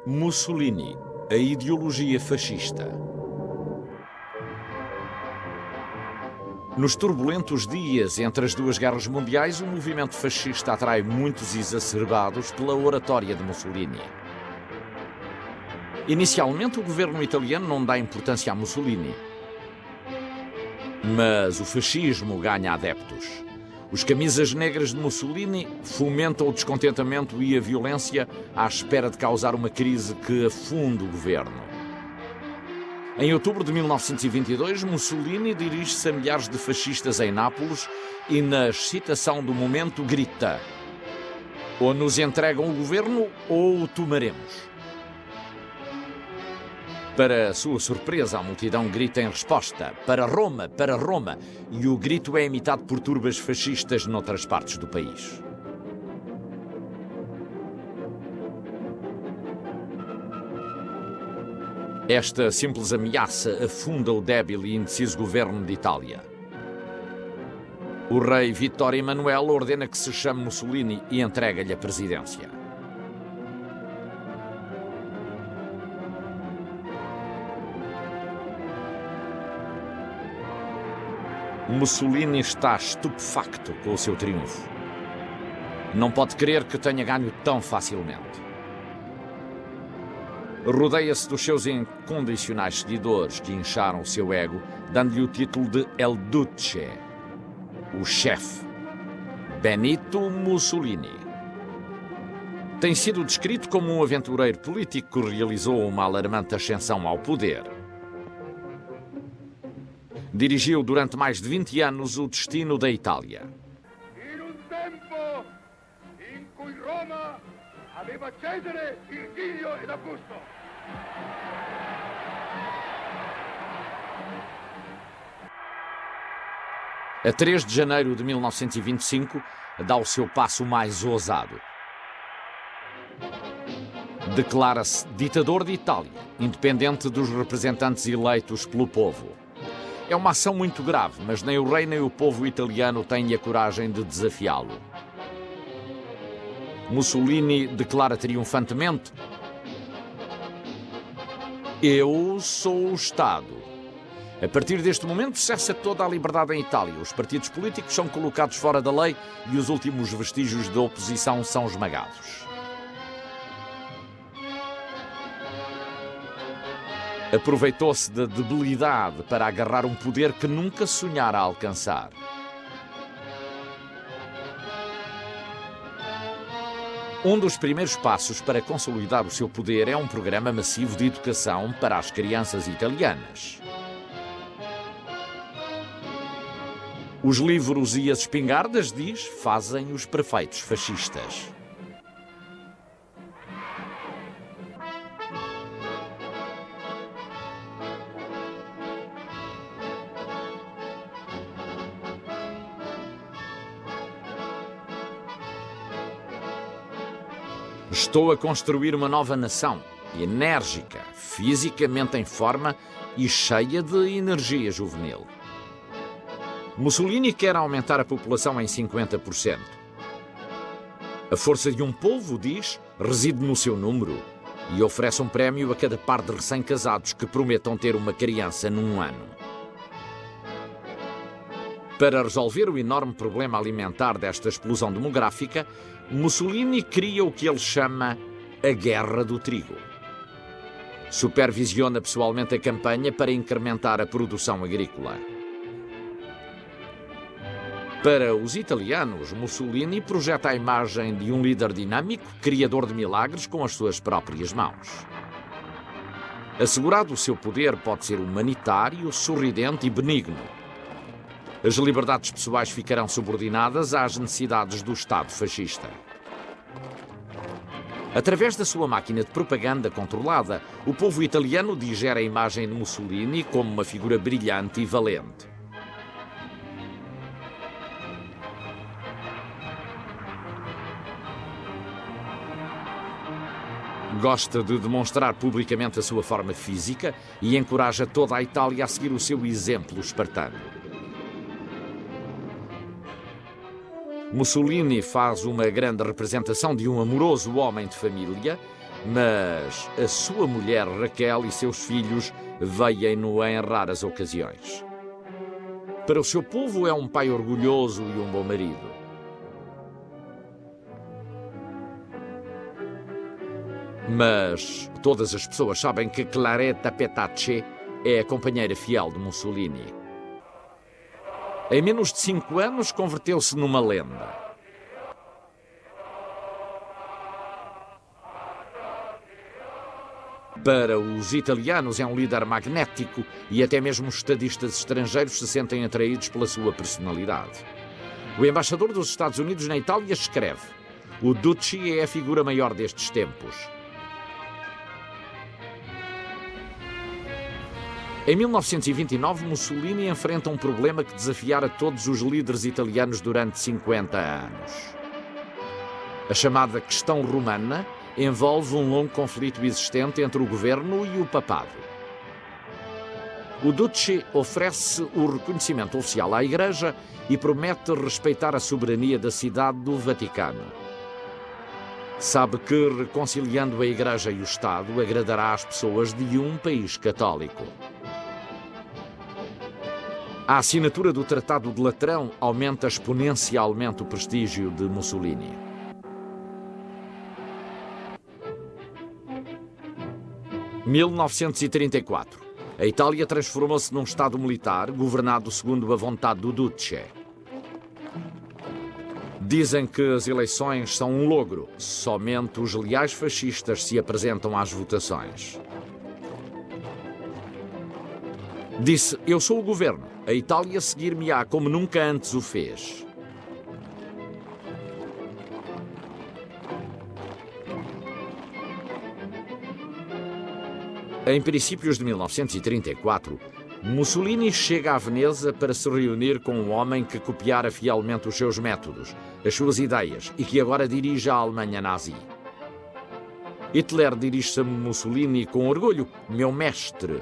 Mussolini, a ideologia fascista. Nos turbulentos dias entre as duas guerras mundiais, o movimento fascista atrai muitos exacerbados pela oratória de Mussolini. Inicialmente, o governo italiano não dá importância a Mussolini. Mas o fascismo ganha adeptos. Os camisas negras de Mussolini fomentam o descontentamento e a violência à espera de causar uma crise que afunde o governo. Em outubro de 1922, Mussolini dirige-se a milhares de fascistas em Nápoles e, na excitação do momento, grita: ou nos entregam o governo ou o tomaremos. Para sua surpresa, a multidão grita em resposta: para Roma, para Roma! E o grito é imitado por turbas fascistas noutras partes do país. Esta simples ameaça afunda o débil e indeciso governo de Itália. O rei Vittorio Emanuele ordena que se chame Mussolini e entrega-lhe a presidência. Mussolini está estupefacto com o seu triunfo. Não pode crer que tenha ganho tão facilmente. Rodeia-se dos seus incondicionais seguidores que incharam o seu ego, dando-lhe o título de El Duce, o chefe, Benito Mussolini. Tem sido descrito como um aventureiro político que realizou uma alarmante ascensão ao poder. Dirigiu durante mais de 20 anos o destino da Itália. In un tempo in cui Roma aveva Cesare, Virgilio ed Augusto. A 3 de janeiro de 1925, dá o seu passo mais ousado. Declara-se ditador de Itália, independente dos representantes eleitos pelo povo. É uma ação muito grave, mas nem o rei nem o povo italiano têm a coragem de desafiá-lo. Mussolini declara triunfantemente: eu sou o Estado. A partir deste momento cessa toda a liberdade em Itália. Os partidos políticos são colocados fora da lei e os últimos vestígios da oposição são esmagados. Aproveitou-se da debilidade para agarrar um poder que nunca sonhara alcançar. Um dos primeiros passos para consolidar o seu poder é um programa massivo de educação para as crianças italianas. Os livros e as espingardas, diz, fazem os perfeitos fascistas. Estou a construir uma nova nação, enérgica, fisicamente em forma e cheia de energia juvenil. Mussolini quer aumentar a população em 50%. A força de um povo, diz, reside no seu número e oferece um prémio a cada par de recém-casados que prometam ter uma criança num ano. Para resolver o enorme problema alimentar desta explosão demográfica, Mussolini cria o que ele chama a Guerra do Trigo. Supervisiona pessoalmente a campanha para incrementar a produção agrícola. Para os italianos, Mussolini projeta a imagem de um líder dinâmico, criador de milagres com as suas próprias mãos. Assegurado o seu poder, pode ser humanitário, sorridente e benigno. As liberdades pessoais ficarão subordinadas às necessidades do Estado fascista. Através da sua máquina de propaganda controlada, o povo italiano digere a imagem de Mussolini como uma figura brilhante e valente. Gosta de demonstrar publicamente a sua forma física e encoraja toda a Itália a seguir o seu exemplo espartano. Mussolini faz uma grande representação de um amoroso homem de família mas a sua mulher Raquel e seus filhos veem-no em raras ocasiões. Para o seu povo é um pai orgulhoso e um bom marido. Mas todas as pessoas sabem que Claretta Petacci é a companheira fiel de Mussolini. Em menos de 5 anos, converteu-se numa lenda. Para os italianos é um líder magnético e até mesmo os estadistas estrangeiros se sentem atraídos pela sua personalidade. O embaixador dos Estados Unidos na Itália escreve: o Duce é a figura maior destes tempos. Em 1929, Mussolini enfrenta um problema que desafiara todos os líderes italianos durante 50 anos. A chamada questão romana envolve um longo conflito existente entre o governo e o papado. O Duce oferece o reconhecimento oficial à Igreja e promete respeitar a soberania da cidade do Vaticano. Sabe que, reconciliando a Igreja e o Estado, agradará às pessoas de um país católico. A assinatura do Tratado de Latrão aumenta exponencialmente o prestígio de Mussolini. Em 1934, a Itália transformou-se num Estado militar, governado segundo a vontade do Duce. Dizem que as eleições são um logro. Somente os leais fascistas se apresentam às votações. Disse: eu sou o governo. A Itália seguir-me-á como nunca antes o fez. Em princípios de 1934, Mussolini chega a Veneza para se reunir com um homem que copiara fielmente os seus métodos, as suas ideias, e que agora dirige a Alemanha nazi. Hitler dirige-se a Mussolini com orgulho: meu mestre.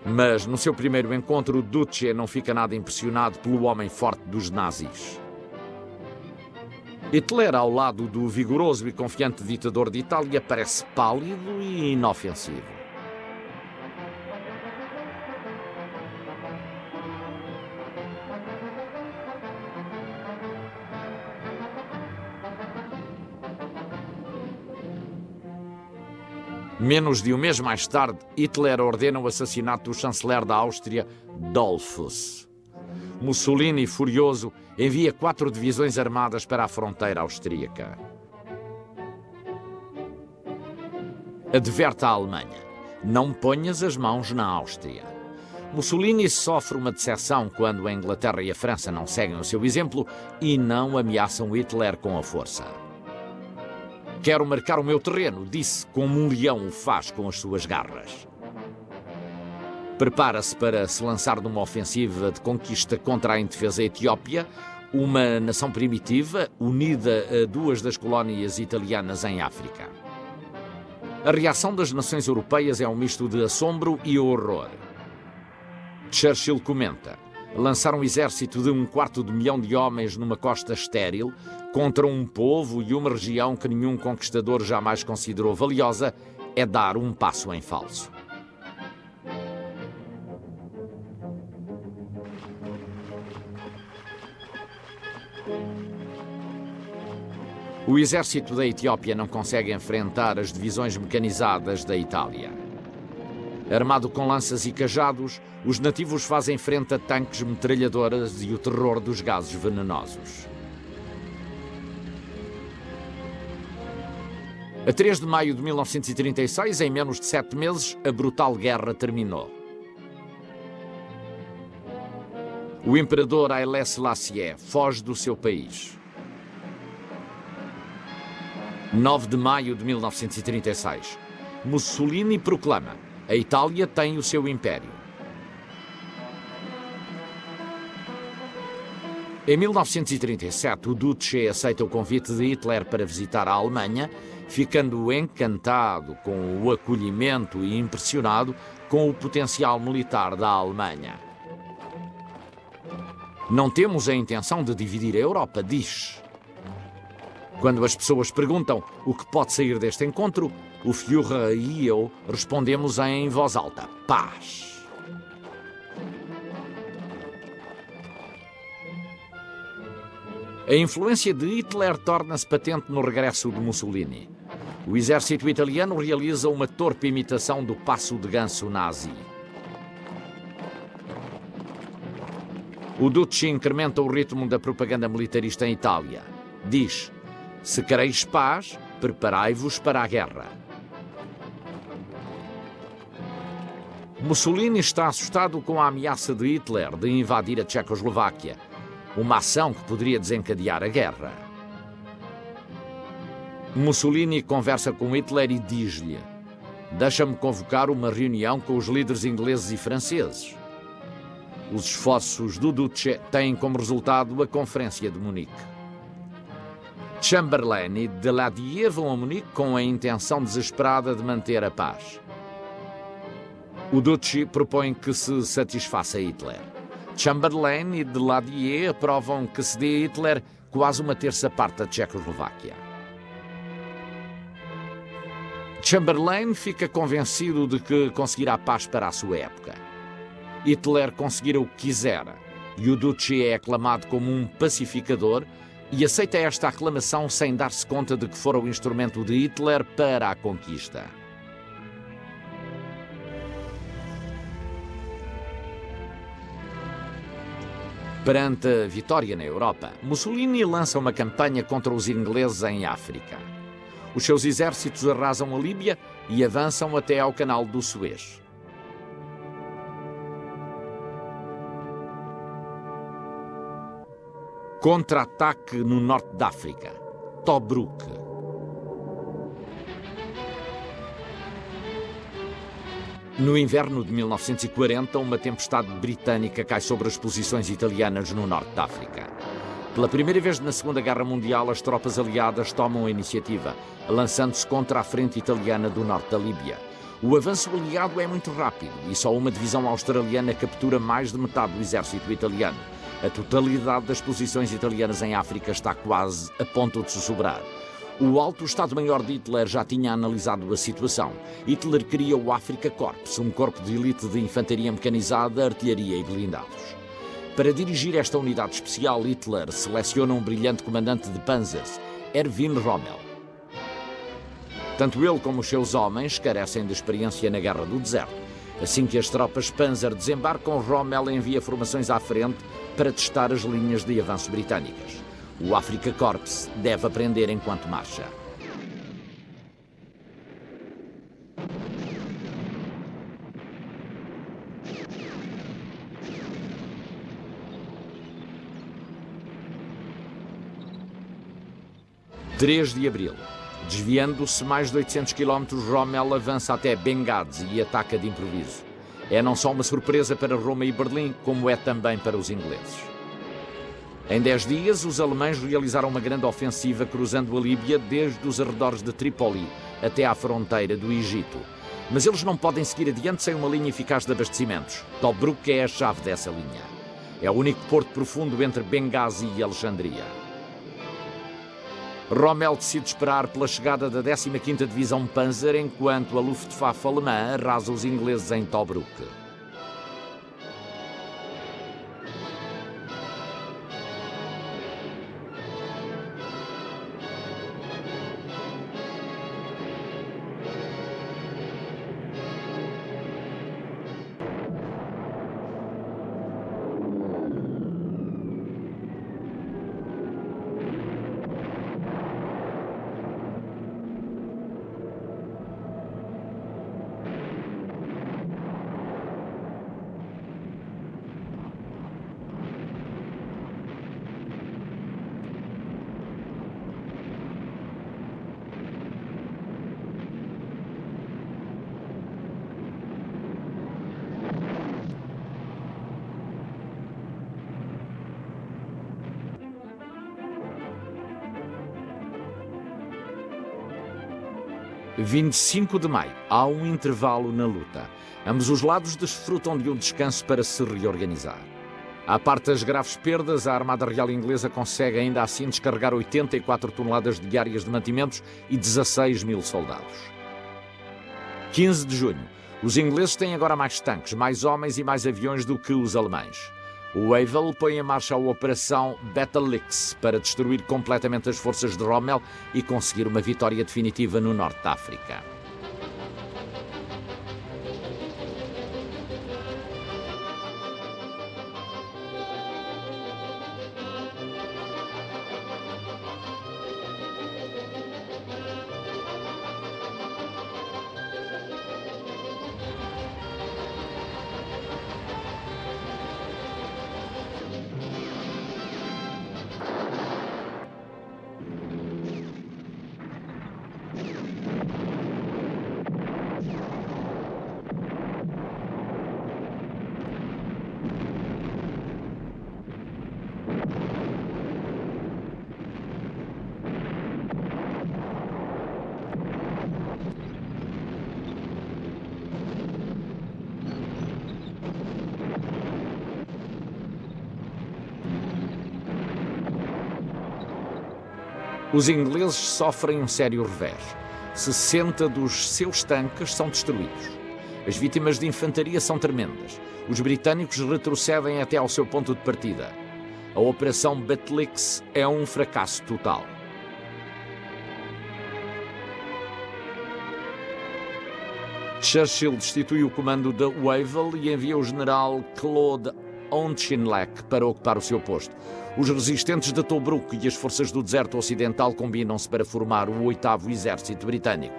Mas no seu primeiro encontro, o Duce não fica nada impressionado pelo homem forte dos nazis. Hitler, ao lado do vigoroso e confiante ditador de Itália, parece pálido e inofensivo. Menos de um mês mais tarde, Hitler ordena o assassinato do chanceler da Áustria, Dollfuss. Mussolini, furioso, envia 4 divisões armadas para a fronteira austríaca. Adverte a Alemanha: não ponhas as mãos na Áustria. Mussolini sofre uma decepção quando a Inglaterra e a França não seguem o seu exemplo e não ameaçam Hitler com a força. Quero marcar o meu terreno, disse, como um leão o faz com as suas garras. Prepara-se para se lançar numa ofensiva de conquista contra a indefesa Etiópia, uma nação primitiva unida a 2 das colónias italianas em África. A reação das nações europeias é um misto de assombro e horror. Churchill comenta: lançar um exército de 250.000 de homens numa costa estéril contra um povo e uma região que nenhum conquistador jamais considerou valiosa é dar um passo em falso. O exército da Etiópia não consegue enfrentar as divisões mecanizadas da Itália. Armado com lanças e cajados, os nativos fazem frente a tanques, metralhadoras e o terror dos gases venenosos. A 3 de maio de 1936, em menos de 7 meses, a brutal guerra terminou. O imperador Haile Selassie foge do seu país. 9 de maio de 1936, Mussolini proclama: a Itália tem o seu império. Em 1937, o Duce aceita o convite de Hitler para visitar a Alemanha, ficando encantado com o acolhimento e impressionado com o potencial militar da Alemanha. Não temos a intenção de dividir a Europa, diz. Quando as pessoas perguntam o que pode sair deste encontro, o Führer e eu respondemos em voz alta: paz. A influência de Hitler torna-se patente no regresso de Mussolini. O exército italiano realiza uma torpe imitação do passo de ganso nazi. O Duce incrementa o ritmo da propaganda militarista em Itália. Diz: se quereis paz, preparai-vos para a guerra. Mussolini está assustado com a ameaça de Hitler de invadir a Tchecoslováquia, uma ação que poderia desencadear a guerra. Mussolini conversa com Hitler e diz-lhe: deixa-me convocar uma reunião com os líderes ingleses e franceses. Os esforços do Duce têm como resultado a Conferência de Munique. Chamberlain e Daladier vão a Munique com a intenção desesperada de manter a paz. O Duce propõe que se satisfaça Hitler. Chamberlain e Daladier aprovam que se dê a Hitler quase uma terça parte da Tchecoslováquia. Chamberlain fica convencido de que conseguirá paz para a sua época. Hitler conseguirá o que quisera e o Duce é aclamado como um pacificador e aceita esta aclamação sem dar-se conta de que fora o instrumento de Hitler para a conquista. Perante a vitória na Europa, Mussolini lança uma campanha contra os ingleses em África. Os seus exércitos arrasam a Líbia e avançam até ao Canal do Suez. Contra-ataque no norte da África. Tobruk. No inverno de 1940, uma tempestade britânica cai sobre as posições italianas no norte da África. Pela primeira vez na Segunda Guerra Mundial, as tropas aliadas tomam a iniciativa, lançando-se contra a frente italiana do norte da Líbia. O avanço aliado é muito rápido e só uma divisão australiana captura mais de metade do exército italiano. A totalidade das posições italianas em África está quase a ponto de se sobrar. O alto Estado-Maior de Hitler já tinha analisado a situação. Hitler cria o Afrika Korps, um corpo de elite de infantaria mecanizada, artilharia e blindados. Para dirigir esta unidade especial, Hitler seleciona um brilhante comandante de panzers, Erwin Rommel. Tanto ele como os seus homens carecem de experiência na Guerra do Deserto. Assim que as tropas Panzer desembarcam, Rommel envia formações à frente para testar as linhas de avanço britânicas. O Afrika Korps deve aprender enquanto marcha. (3 de abril). Desviando-se mais de 800 km, Rommel avança até Benghazi e ataca de improviso. É não só uma surpresa para Roma e Berlim, como é também para os ingleses. Em 10 dias, os alemães realizaram uma grande ofensiva cruzando a Líbia desde os arredores de Trípoli até à fronteira do Egito. Mas eles não podem seguir adiante sem uma linha eficaz de abastecimentos. Tobruk é a chave dessa linha. É o único porto profundo entre Benghazi e Alexandria. Rommel decide esperar pela chegada da 15ª Divisão Panzer enquanto a Luftwaffe alemã arrasa os ingleses em Tobruk. (25 de maio). Há um intervalo na luta. Ambos os lados desfrutam de um descanso para se reorganizar. À parte das graves perdas, a Armada Real Inglesa consegue ainda assim descarregar 84 toneladas diárias de mantimentos e 16 mil soldados. 15 de junho. Os ingleses têm agora mais tanques, mais homens e mais aviões do que os alemães. O Wavell põe em marcha a Operação Battleaxe para destruir completamente as forças de Rommel e conseguir uma vitória definitiva no norte da África. Os ingleses sofrem um sério revés. 60 dos seus tanques são destruídos. As vítimas de infantaria são tremendas. Os britânicos retrocedem até ao seu ponto de partida. A Operação Battleaxe é um fracasso total. Churchill destitui o comando da Wavell e envia o general Claude Auchinleck para ocupar o seu posto. Os resistentes de Tobruk e as forças do deserto ocidental combinam-se para formar o 8º Exército Britânico.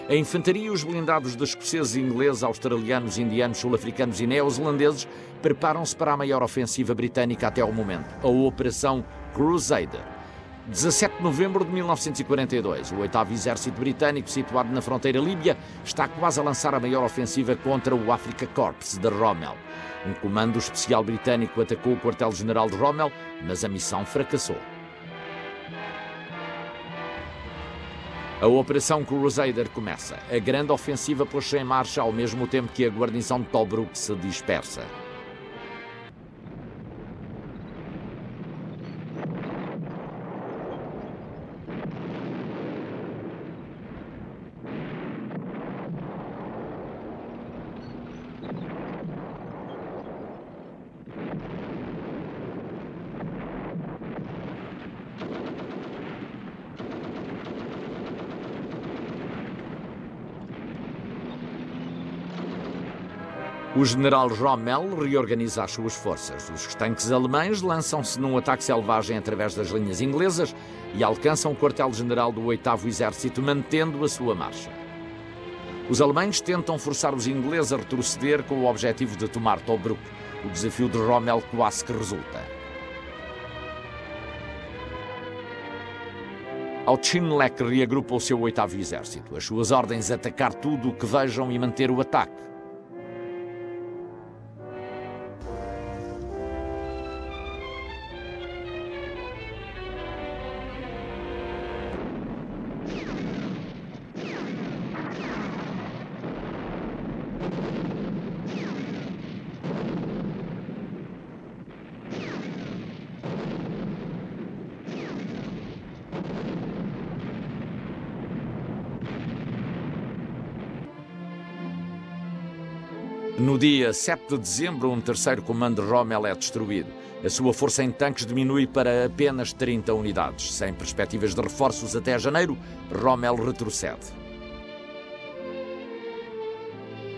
A infantaria e os blindados de escoceses, ingleses, australianos, indianos, sul-africanos e neozelandeses preparam-se para a maior ofensiva britânica até ao momento, a Operação Crusader. 17 de novembro de 1942, o 8º Exército Britânico, situado na fronteira líbia, está quase a lançar a maior ofensiva contra o Afrika Korps de Rommel. Um comando especial britânico atacou o quartel-general de Rommel, mas a missão fracassou. A Operação Crusader começa. A grande ofensiva pôs-se em marcha ao mesmo tempo que a guarnição de Tobruk se dispersa. O general Rommel reorganiza as suas forças. Os tanques alemães lançam-se num ataque selvagem através das linhas inglesas e alcançam o quartel-general do 8º Exército, mantendo a sua marcha. Os alemães tentam forçar os ingleses a retroceder com o objetivo de tomar Tobruk. O desafio de Rommel quase que resulta. Auchinleck reagrupa o seu 8º Exército. As suas ordens: atacar tudo o que vejam e manter o ataque. No dia 7 de dezembro, um terceiro comando de Rommel é destruído. A sua força em tanques diminui para apenas 30 unidades. Sem perspectivas de reforços até janeiro, Rommel retrocede.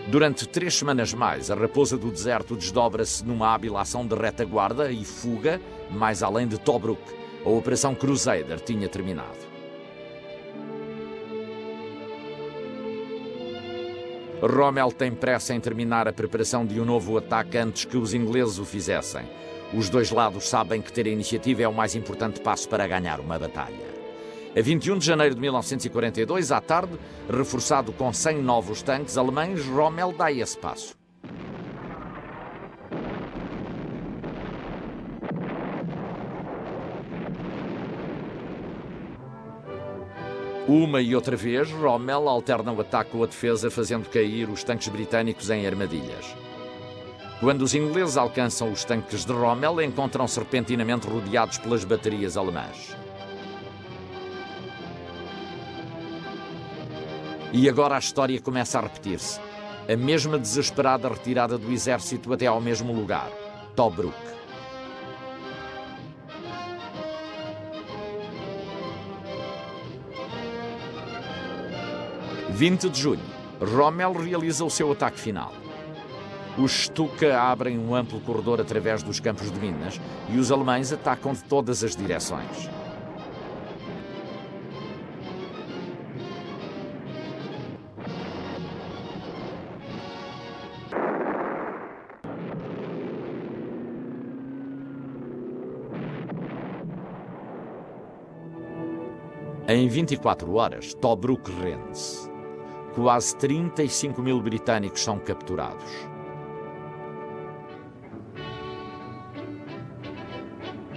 Durante 3 semanas mais, a Raposa do Deserto desdobra-se numa hábil ação de retaguarda e fuga, mais além de Tobruk. A Operação Crusader tinha terminado. Rommel tem pressa em terminar a preparação de um novo ataque antes que os ingleses o fizessem. Os dois lados sabem que ter a iniciativa é o mais importante passo para ganhar uma batalha. A 21 de janeiro de 1942, à tarde, reforçado com 100 novos tanques alemães, Rommel dá esse passo. Uma e outra vez, Rommel alterna o ataque com a defesa, fazendo cair os tanques britânicos em armadilhas. Quando os ingleses alcançam os tanques de Rommel, encontram-se repentinamente rodeados pelas baterias alemãs. E agora a história começa a repetir-se. A mesma desesperada retirada do exército até ao mesmo lugar, Tobruk. – 20 de junho, Rommel realiza o seu ataque final. Os Stuka abrem um amplo corredor através dos campos de minas e os alemães atacam de todas as direções. Em 24 horas, Tobruk rende-se. Quase 35 mil britânicos são capturados.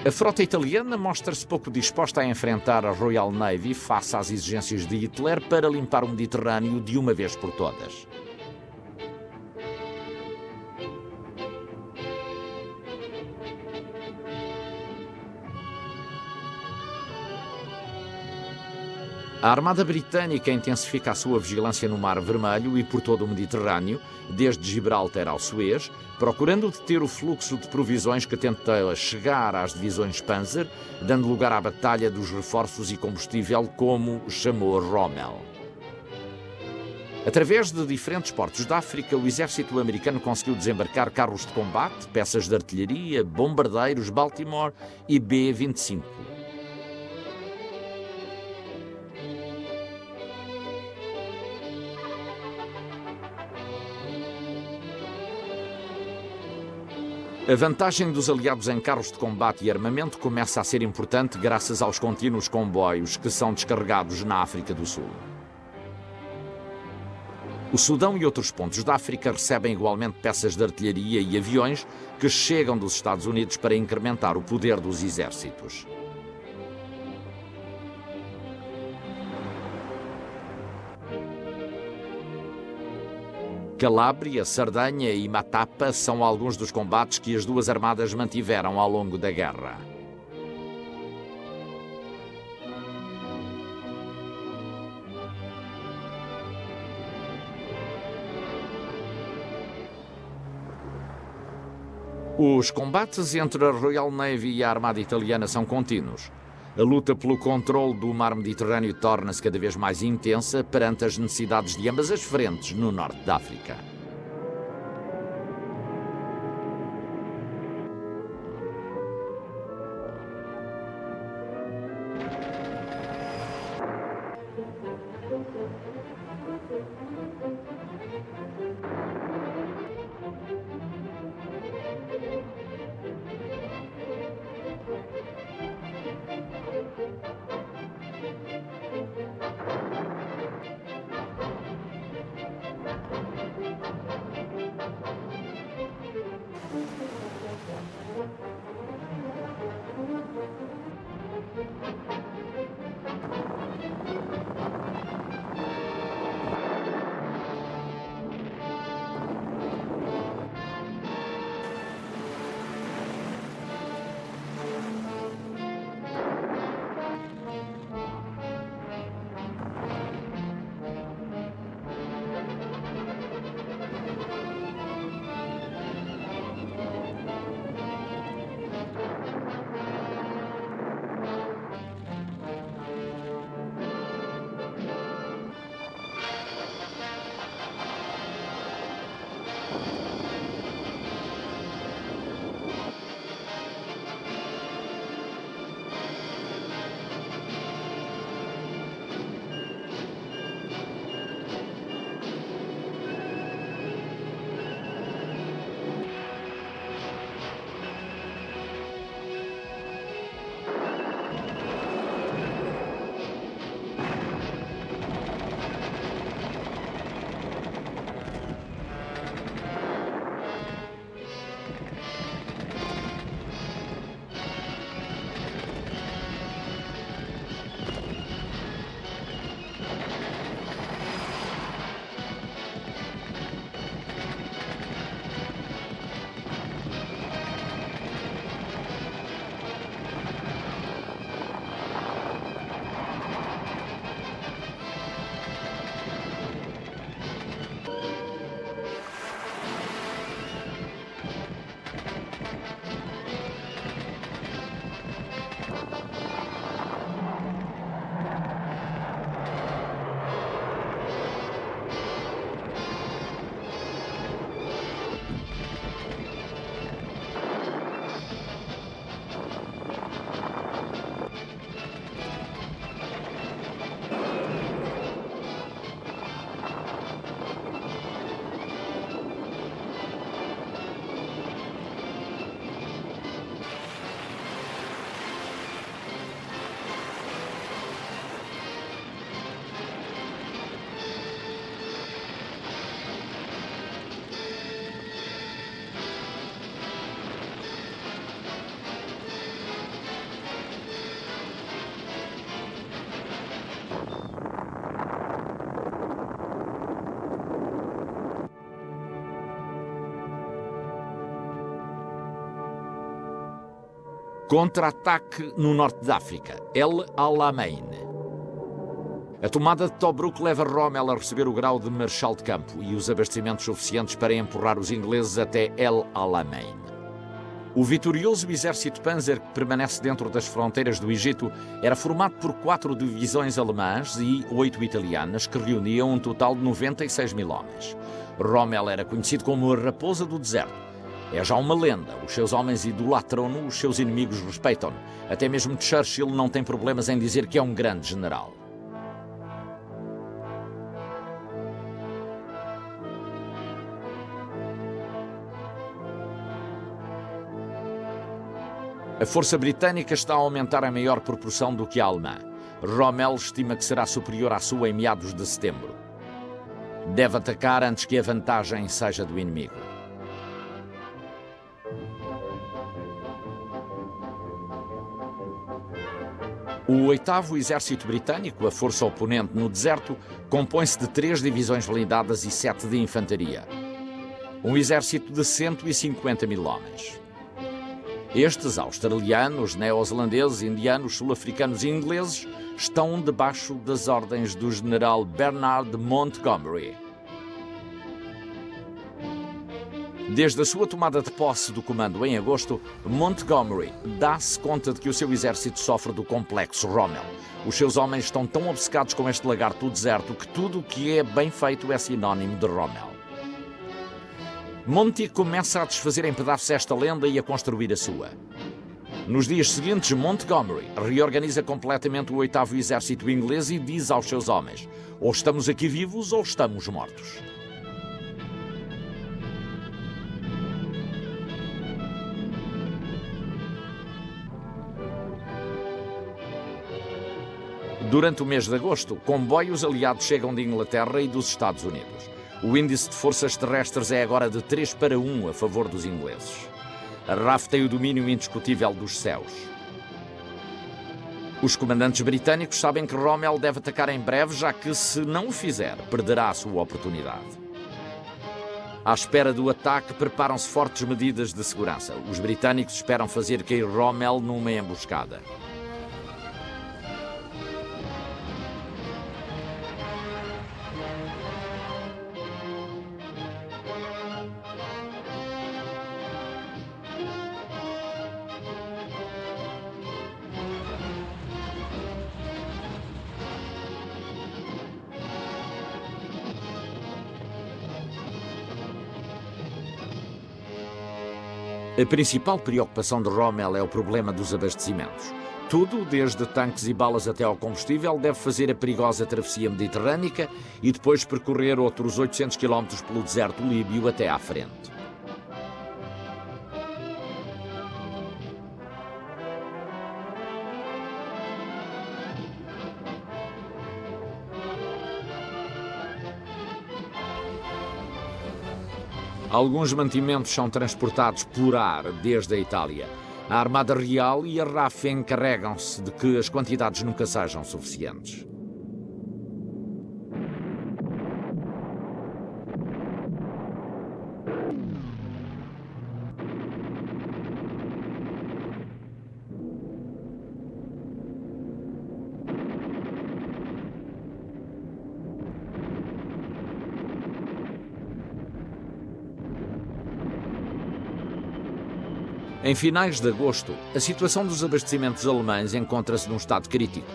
A frota italiana mostra-se pouco disposta a enfrentar a Royal Navy face às exigências de Hitler para limpar o Mediterrâneo de uma vez por todas. A Armada Britânica intensifica a sua vigilância no Mar Vermelho e por todo o Mediterrâneo, desde Gibraltar ao Suez, procurando deter o fluxo de provisões que tenta chegar às divisões Panzer, dando lugar à batalha dos reforços e combustível, como chamou Rommel. Através de diferentes portos da África, o exército americano conseguiu desembarcar carros de combate, peças de artilharia, bombardeiros Baltimore e B-25. A vantagem dos aliados em carros de combate e armamento começa a ser importante graças aos contínuos comboios que são descarregados na África do Sul. O Sudão e outros pontos da África recebem igualmente peças de artilharia e aviões que chegam dos Estados Unidos para incrementar o poder dos exércitos. Calábria, Sardanha e Matapa são alguns dos combates que as duas armadas mantiveram ao longo da guerra. Os combates entre a Royal Navy e a Armada Italiana são contínuos. A luta pelo controle do mar Mediterrâneo torna-se cada vez mais intensa perante as necessidades de ambas as frentes no norte da África. Contra-ataque no norte da África. El Alamein. A tomada de Tobruk leva Rommel a receber o grau de marechal de campo e os abastecimentos suficientes para empurrar os ingleses até El Alamein. O vitorioso exército Panzer, que permanece dentro das fronteiras do Egito, era formado por 4 divisões alemãs e 8 italianas, que reuniam um total de 96 mil homens. Rommel era conhecido como a Raposa do Deserto. É já uma lenda. Os seus homens idolatram-no, os seus inimigos respeitam-no. Até mesmo Churchill não tem problemas em dizer que é um grande general. A força britânica está a aumentar em maior proporção do que a alemã. Rommel estima que será superior à sua em meados de setembro. Deve atacar antes que a vantagem seja do inimigo. O 8º Exército Britânico, a força oponente no deserto, compõe-se de 3 divisões blindadas e 7 de infantaria. Um exército de 150 mil homens. Estes australianos, neozelandeses, indianos, sul-africanos e ingleses estão debaixo das ordens do general Bernard Montgomery. Desde a sua tomada de posse do comando em agosto, Montgomery dá-se conta de que o seu exército sofre do complexo Rommel. Os seus homens estão tão obcecados com este lagarto do deserto que tudo o que é bem feito é sinónimo de Rommel. Monty começa a desfazer em pedaços esta lenda e a construir a sua. Nos dias seguintes, Montgomery reorganiza completamente o 8º Exército inglês e diz aos seus homens: ou estamos aqui vivos ou estamos mortos. Durante o mês de agosto, comboios aliados chegam de Inglaterra e dos Estados Unidos. O índice de forças terrestres é agora de 3-1 a favor dos ingleses. A RAF tem o domínio indiscutível dos céus. Os comandantes britânicos sabem que Rommel deve atacar em breve, já que, se não o fizer, perderá a sua oportunidade. À espera do ataque, preparam-se fortes medidas de segurança. Os britânicos esperam fazer cair Rommel numa emboscada. A principal preocupação de Rommel é o problema dos abastecimentos. Tudo, desde tanques e balas até ao combustível, deve fazer a perigosa travessia mediterrânica e depois percorrer outros 800 km pelo deserto líbio até à frente. Alguns mantimentos são transportados por ar desde a Itália. A Armada Real e a RAF encarregam-se de que as quantidades nunca sejam suficientes. Em finais de agosto, a situação dos abastecimentos alemães encontra-se num estado crítico.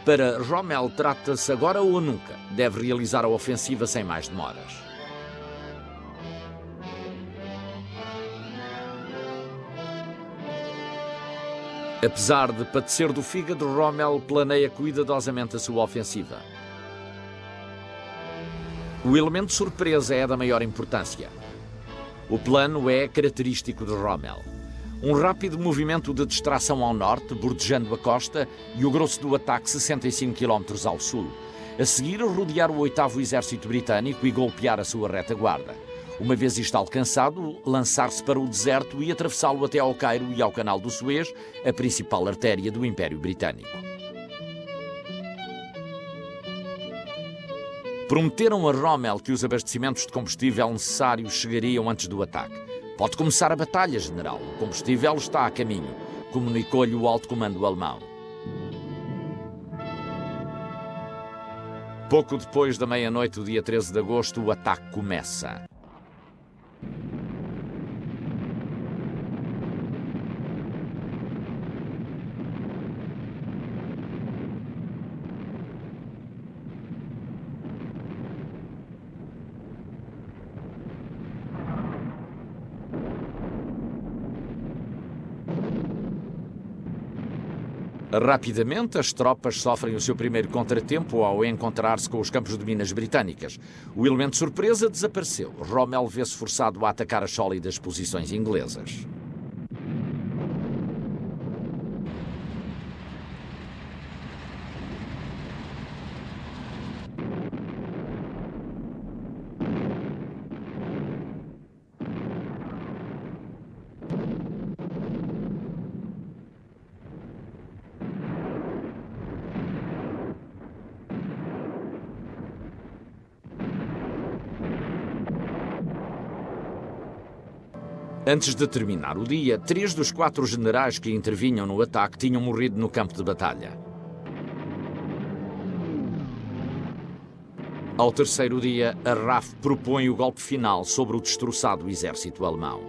Para Rommel, trata-se agora ou nunca. Deve realizar a ofensiva sem mais demoras. Apesar de padecer do fígado, Rommel planeia cuidadosamente a sua ofensiva. O elemento surpresa é da maior importância. O plano é característico de Rommel. Um rápido movimento de distração ao norte, bordejando a costa, e o grosso do ataque 65 km ao sul. A seguir, rodear o 8º Exército Britânico e golpear a sua retaguarda. Uma vez isto alcançado, lançar-se para o deserto e atravessá-lo até ao Cairo e ao Canal do Suez, a principal artéria do Império Britânico. Prometeram a Rommel que os abastecimentos de combustível necessários chegariam antes do ataque. Pode começar a batalha, general. O combustível está a caminho. comunicou-lhe o alto comando alemão. Pouco depois da meia-noite do dia 13 de agosto, o ataque começa. Rapidamente, as tropas sofrem o seu primeiro contratempo ao encontrar-se com os campos de minas britânicas. O elemento de surpresa desapareceu. Rommel vê-se forçado a atacar as sólidas posições inglesas. Antes de terminar o dia, 3 dos 4 generais que intervinham no ataque tinham morrido no campo de batalha. Ao terceiro dia, a RAF propõe o golpe final sobre o destroçado exército alemão.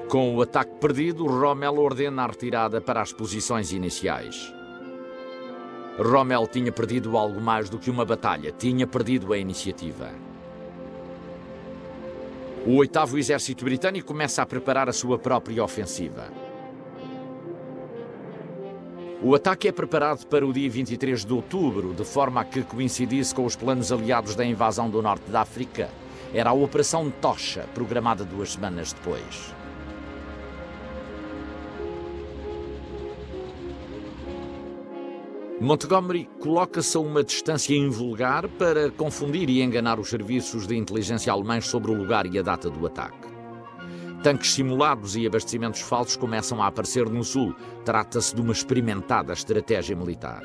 Com o ataque perdido, Rommel ordena a retirada para as posições iniciais. Rommel tinha perdido algo mais do que uma batalha, tinha perdido a iniciativa. O 8º Exército Britânico começa a preparar a sua própria ofensiva. O ataque é preparado para o dia 23 de outubro, de forma a que coincidisse com os planos aliados da invasão do norte da África. Era a Operação Tocha, programada 2 semanas depois. Montgomery coloca-se a uma distância invulgar para confundir e enganar os serviços de inteligência alemães sobre o lugar e a data do ataque. Tanques simulados e abastecimentos falsos começam a aparecer no sul. Trata-se de uma experimentada estratégia militar.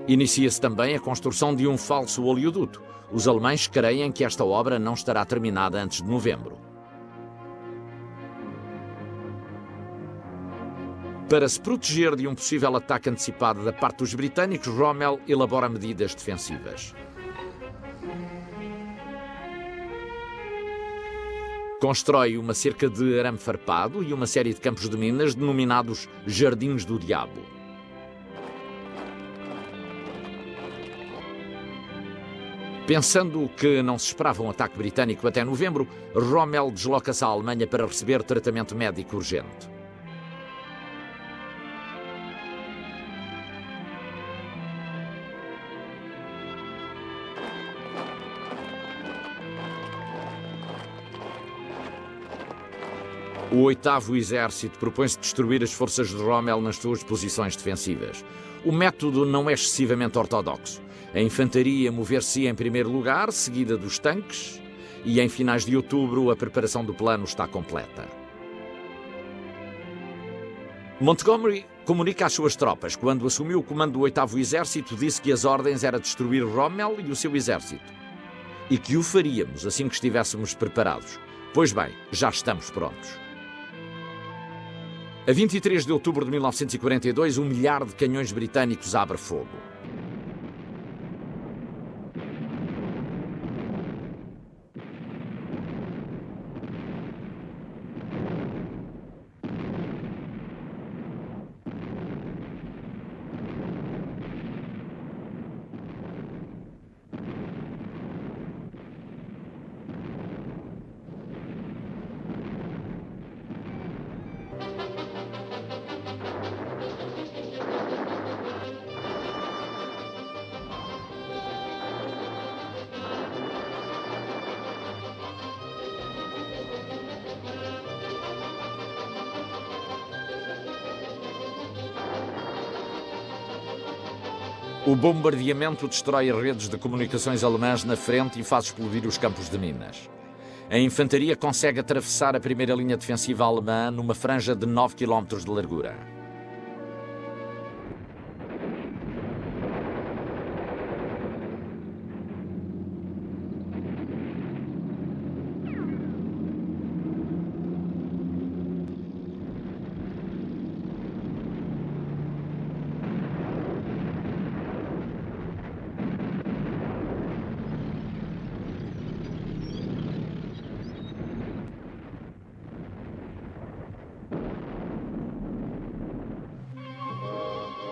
Inicia-se também a construção de um falso oleoduto. Os alemães creem que esta obra não estará terminada antes de novembro. Para se proteger de um possível ataque antecipado da parte dos britânicos, Rommel elabora medidas defensivas. Constrói uma cerca de arame farpado e uma série de campos de minas denominados Jardins do Diabo. Pensando que não se esperava um ataque britânico até novembro, Rommel desloca-se à Alemanha para receber tratamento médico urgente. O 8º Exército propõe-se destruir as forças de Rommel nas suas posições defensivas. O método não é excessivamente ortodoxo. A infantaria mover-se em primeiro lugar, seguida dos tanques, e em finais de outubro a preparação do plano está completa. Montgomery comunica às suas tropas. Quando assumiu o comando do 8º Exército, disse que as ordens eram destruir Rommel e o seu exército. E que o faríamos assim que estivéssemos preparados. Pois bem, já estamos prontos. A 23 de outubro de 1942, 1 milhar de canhões britânicos abre fogo. O bombardeamento destrói redes de comunicações alemãs na frente e faz explodir os campos de minas. A infantaria consegue atravessar a primeira linha defensiva alemã numa franja de 9 km de largura.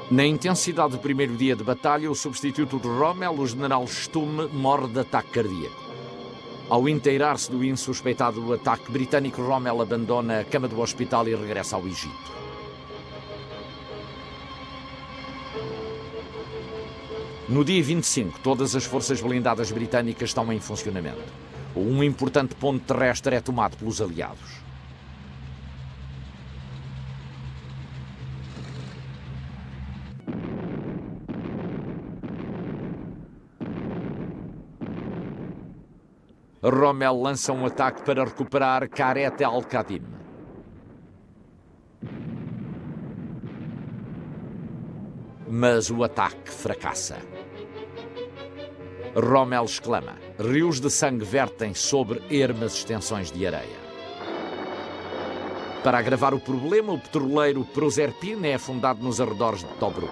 Na intensidade do primeiro dia de batalha, o substituto de Rommel, o general Stumme, morre de ataque cardíaco. Ao inteirar-se do insuspeitado ataque britânico, Rommel abandona a cama do hospital e regressa ao Egito. No dia 25, todas as forças blindadas britânicas estão em funcionamento. Um importante ponto terrestre é tomado pelos aliados. Rommel lança um ataque para recuperar Karet al-Qadim. Mas o ataque fracassa. Rommel exclama: rios de sangue vertem sobre ermas extensões de areia. Para agravar o problema, o petroleiro Proserpine é afundado nos arredores de Tobruk.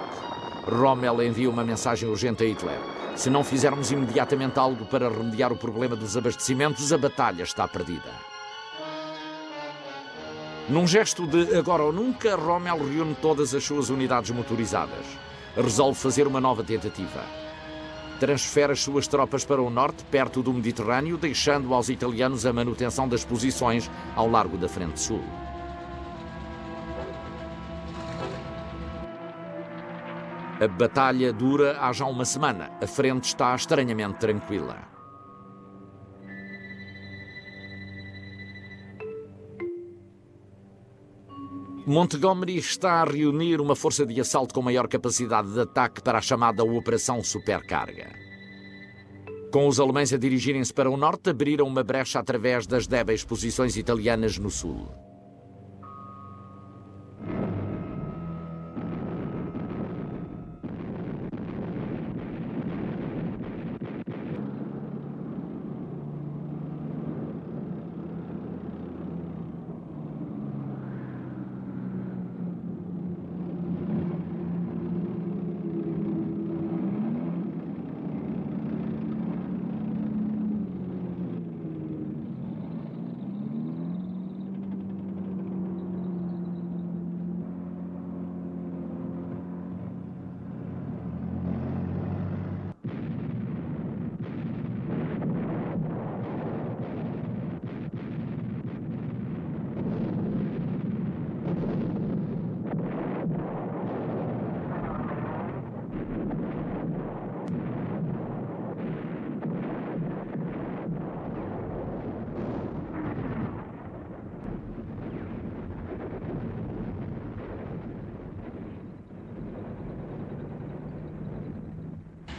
Rommel envia uma mensagem urgente a Hitler: se não fizermos imediatamente algo para remediar o problema dos abastecimentos, a batalha está perdida. Num gesto de agora ou nunca, Rommel reúne todas as suas unidades motorizadas. Resolve fazer uma nova tentativa. Transfere as suas tropas para o norte, perto do Mediterrâneo, deixando aos italianos a manutenção das posições ao largo da frente sul. A batalha dura há já uma semana. A frente está estranhamente tranquila. Montgomery está a reunir uma força de assalto com maior capacidade de ataque para a chamada Operação Supercarga. Com os alemães a dirigirem-se para o norte, abriram uma brecha através das débeis posições italianas no sul.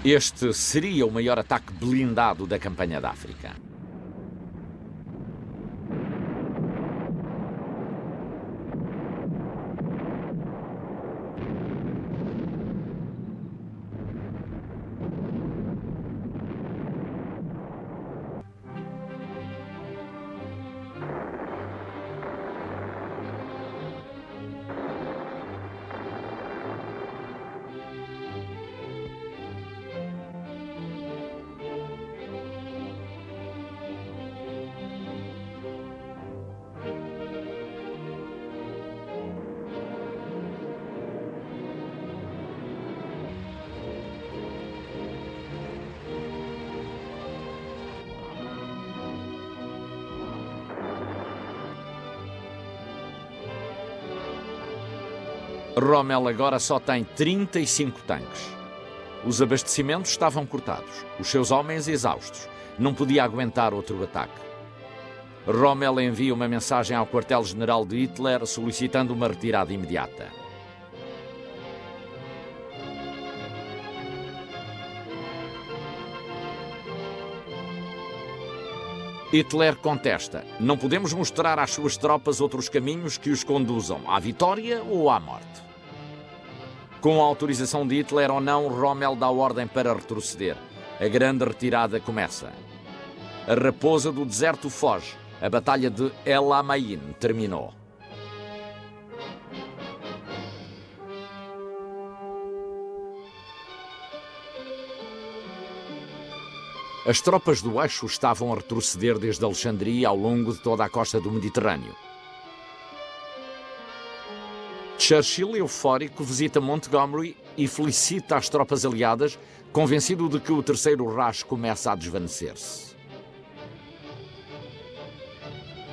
Este seria o maior ataque blindado da campanha da África. Rommel agora só tem 35 tanques. Os abastecimentos estavam cortados, os seus homens exaustos. Não podia aguentar outro ataque. Rommel envia uma mensagem ao quartel-general de Hitler solicitando uma retirada imediata. Hitler contesta: não podemos mostrar às suas tropas outros caminhos que os conduzam à vitória ou à morte. Com a autorização de Hitler ou não, Rommel dá ordem para retroceder. A grande retirada começa. A raposa do deserto foge. A batalha de El Alamein terminou. As tropas do eixo estavam a retroceder desde Alexandria ao longo de toda a costa do Mediterrâneo. Churchill, eufórico, visita Montgomery e felicita as tropas aliadas, convencido de que o Terceiro Reich começa a desvanecer-se.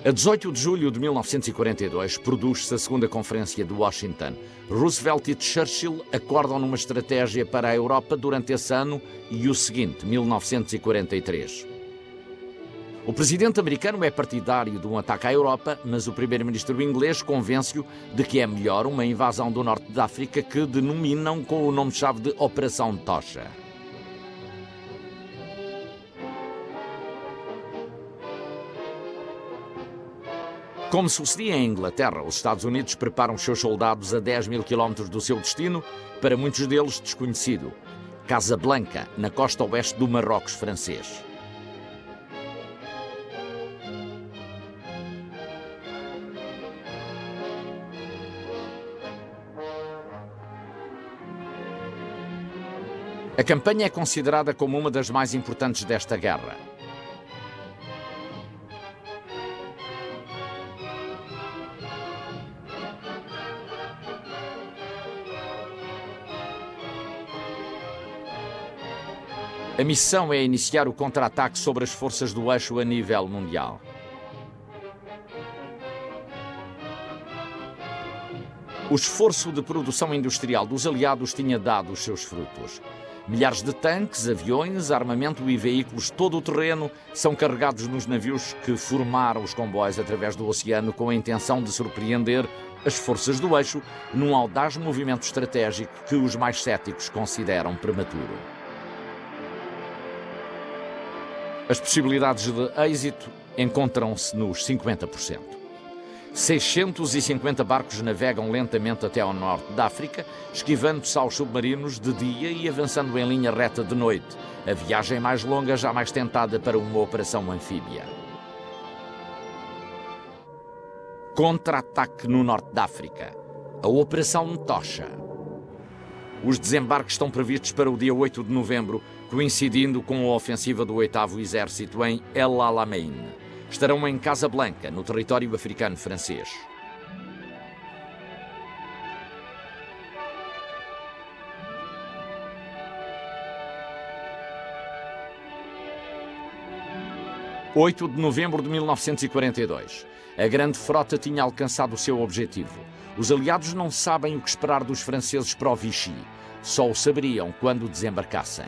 A 18 de julho de 1942, produz-se a Segunda Conferência de Washington. Roosevelt e Churchill acordam numa estratégia para a Europa durante esse ano e o seguinte, 1943. O presidente americano é partidário de um ataque à Europa, mas o primeiro-ministro inglês convence-o de que é melhor uma invasão do norte da África, que denominam com o nome-chave de Operação Tocha. Como sucedia em Inglaterra, os Estados Unidos preparam os seus soldados a 10 mil quilómetros do seu destino, para muitos deles desconhecido, Casablanca, na costa oeste do Marrocos francês. A campanha é considerada como uma das mais importantes desta guerra. A missão é iniciar o contra-ataque sobre as forças do eixo a nível mundial. O esforço de produção industrial dos aliados tinha dado os seus frutos. Milhares de tanques, aviões, armamento e veículos todo-terreno são carregados nos navios que formaram os comboios através do oceano com a intenção de surpreender as forças do eixo num audaz movimento estratégico que os mais céticos consideram prematuro. As possibilidades de êxito encontram-se nos 50%. 650 barcos navegam lentamente até ao norte da África, esquivando-se aos submarinos de dia e avançando em linha reta de noite, a viagem mais longa jamais tentada para uma operação anfíbia. Contra-ataque no norte da África. A Operação Tocha. Os desembarques estão previstos para o dia 8 de novembro, coincidindo com a ofensiva do 8º Exército em El Alamein. Estarão em Casablanca, no território africano francês. – 8 de novembro de 1942. A grande frota tinha alcançado o seu objetivo. Os aliados não sabem o que esperar dos franceses para o Vichy. Só o saberiam quando desembarcassem.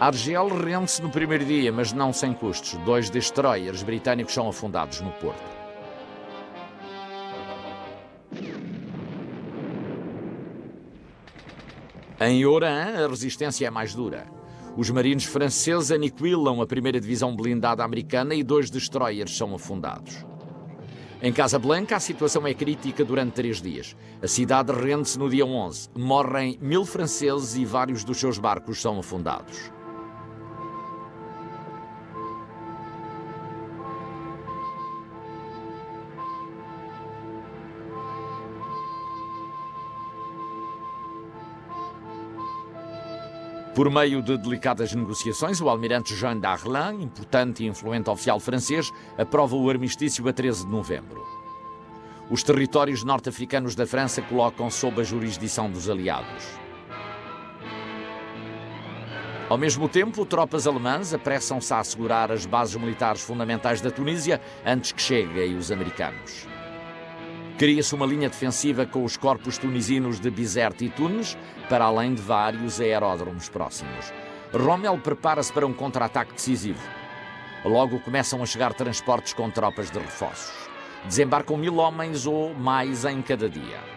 Argel rende-se no primeiro dia, mas não sem custos. 2 destroyers britânicos são afundados no porto. Em Oran, a resistência é mais dura. Os marinos franceses aniquilam a primeira divisão blindada americana e 2 destroyers são afundados. Em Casablanca, a situação é crítica durante 3 dias. A cidade rende-se no dia 11. Morrem 1000 franceses e vários dos seus barcos são afundados. Por meio de delicadas negociações, o almirante Jean d'Arlin, importante e influente oficial francês, aprova o armistício a 13 de novembro. Os territórios norte-africanos da França colocam-se sob a jurisdição dos aliados. Ao mesmo tempo, tropas alemãs apressam-se a assegurar as bases militares fundamentais da Tunísia antes que cheguem os americanos. Cria-se uma linha defensiva com os corpos tunisinos de Bizerte e Tunis, para além de vários aeródromos próximos. Rommel prepara-se para um contra-ataque decisivo. Logo começam a chegar transportes com tropas de reforços. Desembarcam 1000 homens ou mais em cada dia.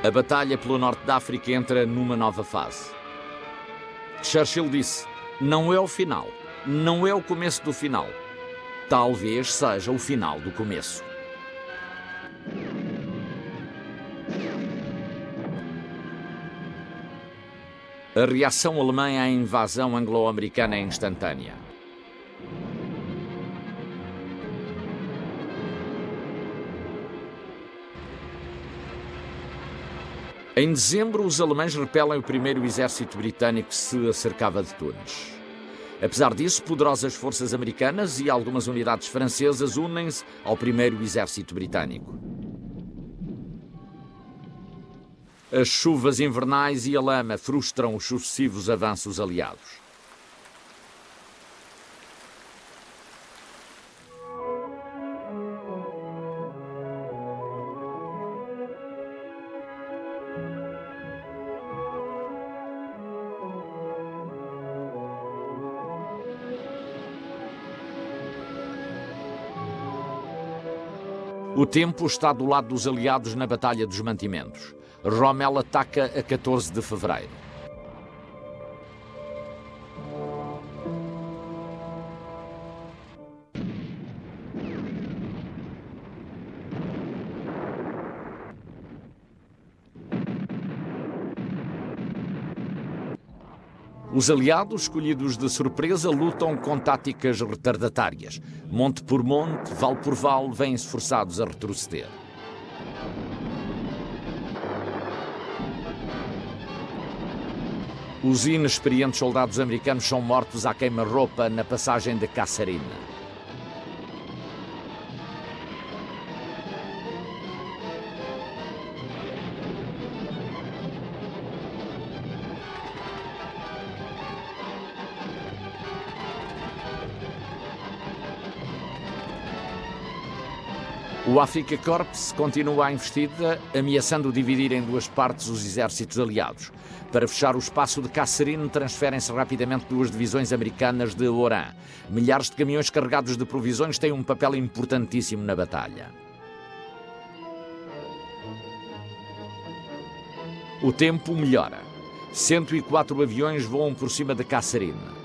A batalha pelo norte da África entra numa nova fase. Churchill disse: não é o final, não é o começo do final. Talvez seja o final do começo. A reação alemã à invasão anglo-americana é instantânea. Em dezembro, os alemães repelem o primeiro exército britânico que se acercava de Tunis. Apesar disso, poderosas forças americanas e algumas unidades francesas unem-se ao primeiro exército britânico. As chuvas invernais e a lama frustram os sucessivos avanços aliados. O tempo está do lado dos aliados na Batalha dos Mantimentos. Rommel ataca a 14 de fevereiro. Os aliados, escolhidos de surpresa, lutam com táticas retardatárias. Monte por monte, val por val, vêm-se forçados a retroceder. Os inexperientes soldados americanos são mortos à queima-roupa na passagem de Kasserine. O Afrika Korps continua a investida, ameaçando dividir em duas partes os exércitos aliados. Para fechar o espaço de Kasserine, transferem-se rapidamente duas divisões americanas de Oran. Milhares de caminhões carregados de provisões têm um papel importantíssimo na batalha. O tempo melhora. 104 aviões voam por cima de Kasserine.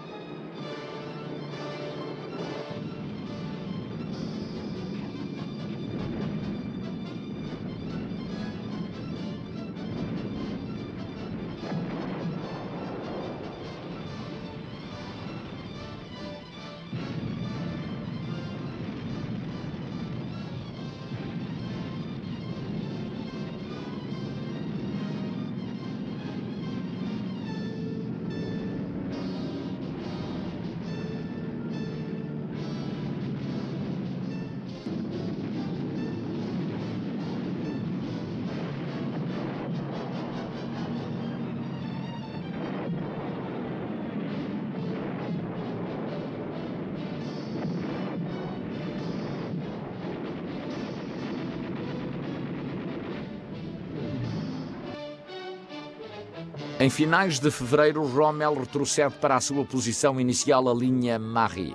Em finais de fevereiro, Rommel retrocede para a sua posição inicial, a linha Marie,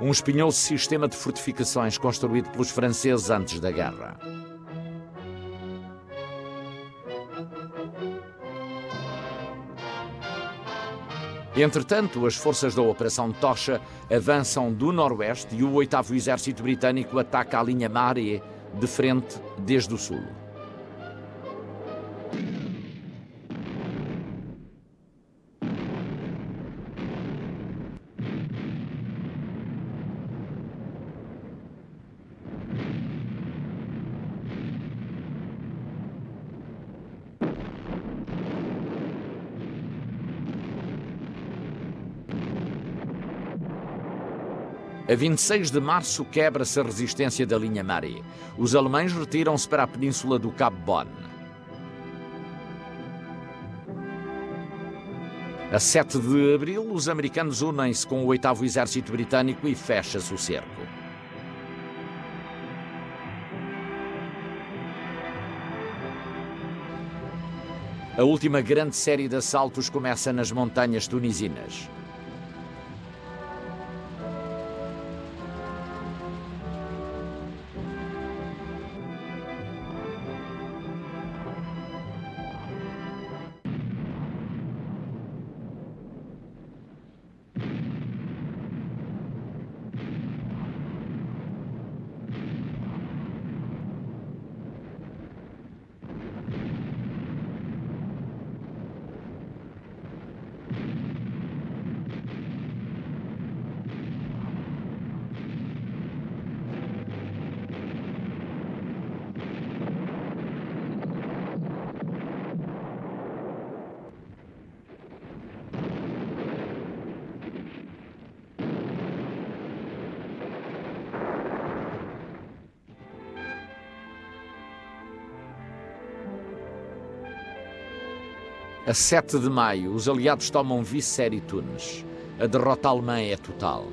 um espinhoso sistema de fortificações construído pelos franceses antes da guerra. Entretanto, as forças da Operação Tocha avançam do noroeste e o 8º Exército Britânico ataca a linha Marie de frente desde o sul. A 26 de março quebra-se a resistência da linha Marie. Os alemães retiram-se para a península do Cabo Bon. A 7 de abril, os americanos unem-se com o 8º Exército Britânico e fecha-se o cerco. A última grande série de assaltos começa nas montanhas tunisinas. A 7 de maio, os aliados tomam Vícer e Tunes. A derrota alemã é total.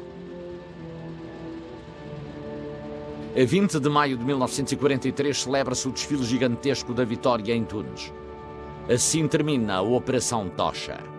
A 20 de maio de 1943 celebra-se o desfile gigantesco da vitória em Tunes. Assim termina a Operação Tocha.